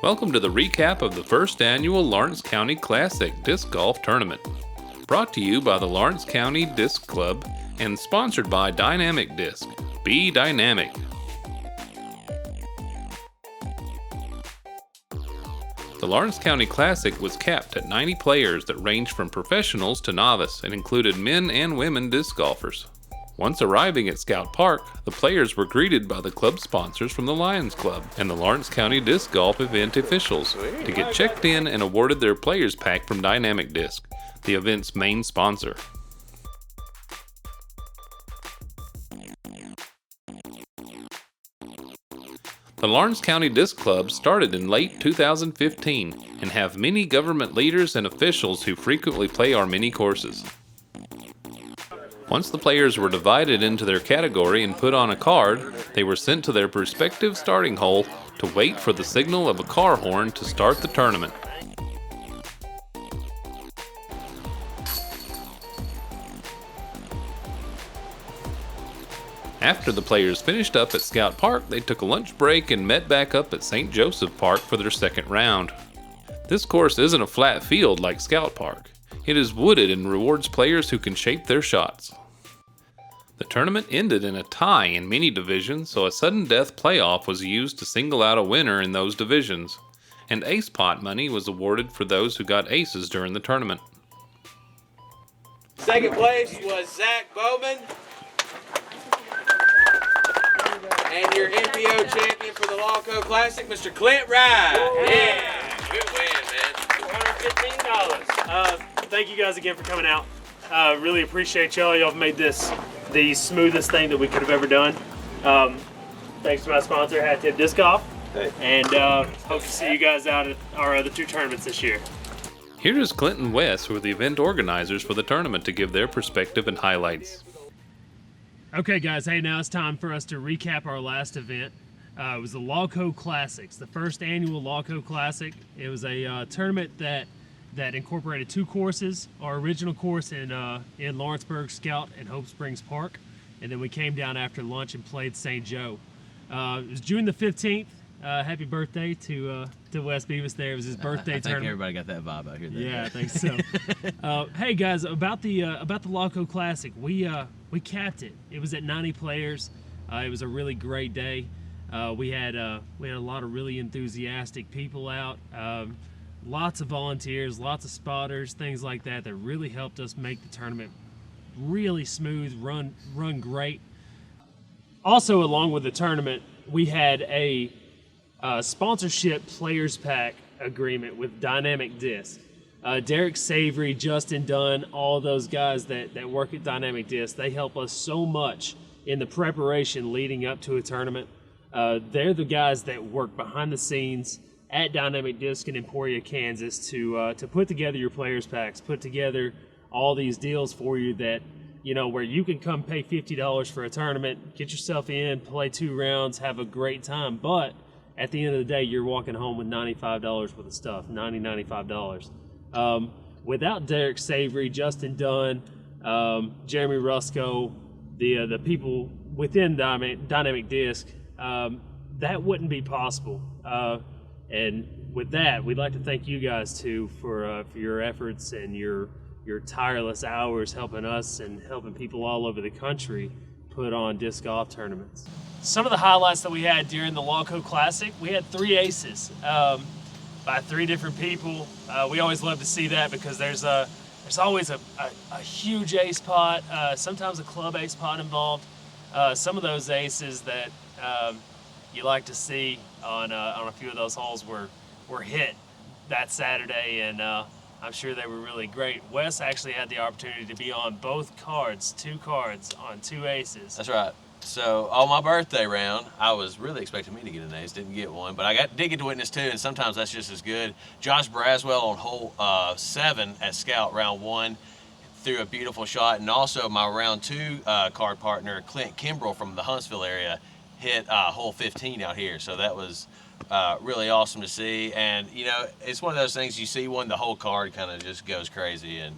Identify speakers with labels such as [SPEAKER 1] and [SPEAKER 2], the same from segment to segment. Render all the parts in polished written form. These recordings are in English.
[SPEAKER 1] Welcome to the recap of the first annual Lawrence County Classic Disc Golf Tournament. Brought to you by the Lawrence County Disc Club and sponsored by Dynamic Disc. Be dynamic. The Lawrence County Classic was capped at 90 players that ranged from professionals to novice and included men and women disc golfers. Once arriving at Scout Park, the players were greeted by the club sponsors from the Lions Club and the Lawrence County Disc Golf event officials to get checked in and awarded their players pack from Dynamic Disc, the event's main sponsor. The Lawrence County Disc Club started in late 2015 and have many government leaders and officials who frequently play our mini courses. Once the players were divided into their category and put on a card, they were sent to their respective starting hole to wait for the signal of a car horn to start the tournament. After the players finished up at Scout Park, they took a lunch break and met back up at St. Joseph Park for their second round. This course isn't a flat field like Scout Park. It is wooded and rewards players who can shape their shots. The tournament ended in a tie in many divisions, so a sudden death playoff was used to single out a winner in those divisions, and ace pot money was awarded for those who got aces during the tournament.
[SPEAKER 2] Second place was Zach Bowman. And your NPO champion for the Lawco Classic, Mr. Clint Rye. Yeah, good win, man. $215.
[SPEAKER 3] Thank you guys again for coming out. Really appreciate y'all. Y'all have made this the smoothest thing that we could have ever done. Thanks to my sponsor, Hat Tip Disc Golf. And hope to see you guys out at our other two tournaments this year.
[SPEAKER 1] Here is Clinton West, who are the event organizers for the tournament, to give their perspective and highlights.
[SPEAKER 3] Okay, guys. Hey, now it's time for us to recap our last event. It was the Lawco Classics, the first annual Lawco Classic. It was a tournament that incorporated two courses. Our original course in Lawrenceburg, Scout, and Hope Springs Park. And then we came down after lunch and played St. Joe. It was June the 15th. Happy birthday to Wes Beavis there. It was his birthday
[SPEAKER 4] I think
[SPEAKER 3] tournament.
[SPEAKER 4] everybody got that vibe out here.
[SPEAKER 3] Yeah, I think so. Hey guys, about the Lawco Classic, we capped it. It was at 90 players. It was a really great day. We had a lot of really enthusiastic people out. Lots of volunteers, lots of spotters, things like that really helped us make the tournament really smooth, run great. Also, along with the tournament, we had a sponsorship players pack agreement with Dynamic Disc. Derek Savory, Justin Dunn, all those guys that work at Dynamic Disc, they help us so much in the preparation leading up to a tournament. They're the guys that work behind the scenes at Dynamic Disc in Emporia, Kansas to put together your players packs, put together all these deals for you that, where you can come pay $50 for a tournament, get yourself in, play 2 rounds, have a great time. But at the end of the day, you're walking home with $95 worth of stuff, $95. Without Derek Savory, Justin Dunn, Jeremy Rusko, the people within Dynamic Disc, that wouldn't be possible. And with that, we'd like to thank you guys too for your efforts and your tireless hours helping us and helping people all over the country put on disc golf tournaments. Some of the highlights that we had during the Lawco Classic, we had 3 aces by 3 different people. We always love to see that because there's always a huge ace pot, sometimes a club ace pot involved. Some of those aces that you like to see on a few of those holes were hit that Saturday, and I'm sure they were really great. Wes actually had the opportunity to be on both cards, 2 cards on 2 aces.
[SPEAKER 4] That's right. So on my birthday round, I was really expecting me to get an ace, didn't get one, but I did get to witness 2, and sometimes that's just as good. Josh Braswell on hole 7 at Scout round 1 threw a beautiful shot, and also my round 2 card partner, Clint Kimbrell from the Huntsville area, hit hole 15 out here. So that was really awesome to see. And, it's one of those things you see one, the whole card kind of just goes crazy, and,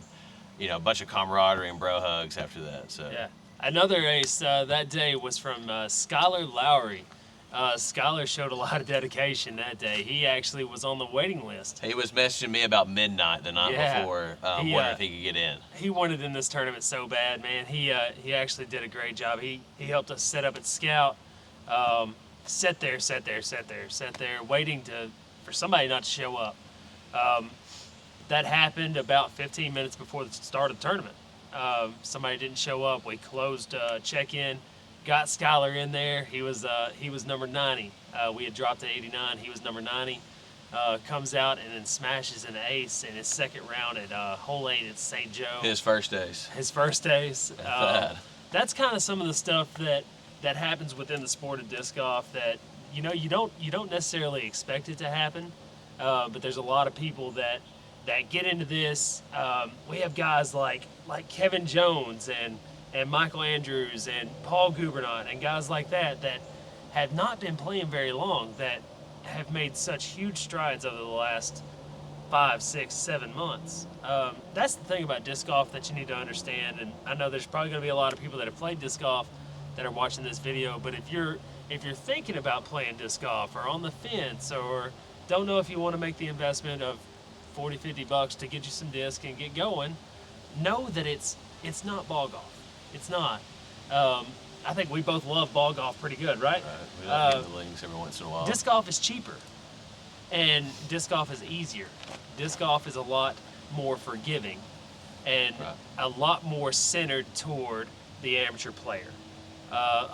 [SPEAKER 4] a bunch of camaraderie and bro hugs after that. So.
[SPEAKER 3] Yeah. Another ace that day was from Skylar Lowry. Skylar showed a lot of dedication that day. He actually was on the waiting list.
[SPEAKER 4] He was messaging me about midnight the night
[SPEAKER 3] Yeah.
[SPEAKER 4] before, wondering if he could get in.
[SPEAKER 3] He wanted in this tournament so bad, man. He actually did a great job. He helped us set up at Scout. Sit there, waiting for somebody not to show up. That happened about 15 minutes before the start of the tournament. Somebody didn't show up. We closed check-in, got Skylar in there. He was number 90. We had dropped to 89. He was number 90. Comes out and then smashes an ace in his second round at hole 8 at St. Joe.
[SPEAKER 4] His first ace.
[SPEAKER 3] His first ace.
[SPEAKER 4] Bad.
[SPEAKER 3] That's kind of some of the stuff that happens within the sport of disc golf that you don't necessarily expect it to happen, but there's a lot of people that get into this. We have guys like Kevin Jones and Michael Andrews and Paul Gubernat and guys like that have not been playing very long, that have made such huge strides over the last 5, 6, 7 months. That's the thing about disc golf that you need to understand, and I know there's probably going to be a lot of people that have played disc golf that are watching this video, but if you're thinking about playing disc golf or on the fence or don't know if you want to make the investment of $40-50 to get you some disc and get going, know that it's not ball golf. It's not. I think we both love ball golf pretty good, right?
[SPEAKER 4] Right. We like hitting the links every once in a while.
[SPEAKER 3] Disc golf is cheaper, and disc golf is easier. Disc golf is a lot more forgiving, and
[SPEAKER 4] Right.
[SPEAKER 3] a lot more centered toward the amateur player.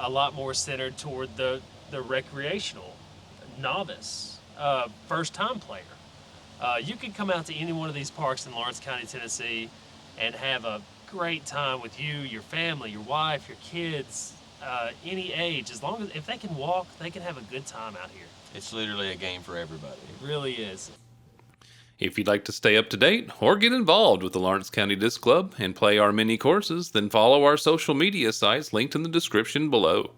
[SPEAKER 3] A lot more centered toward the recreational, novice, first-time player. You can come out to any one of these parks in Lawrence County, Tennessee, and have a great time with you, your family, your wife, your kids, any age. As long as if they can walk, they can have a good time out here.
[SPEAKER 4] It's literally a game for everybody.
[SPEAKER 3] It really is.
[SPEAKER 1] If you'd like to stay up to date or get involved with the Lawrence County Disc Club and play our mini courses, then follow our social media sites linked in the description below.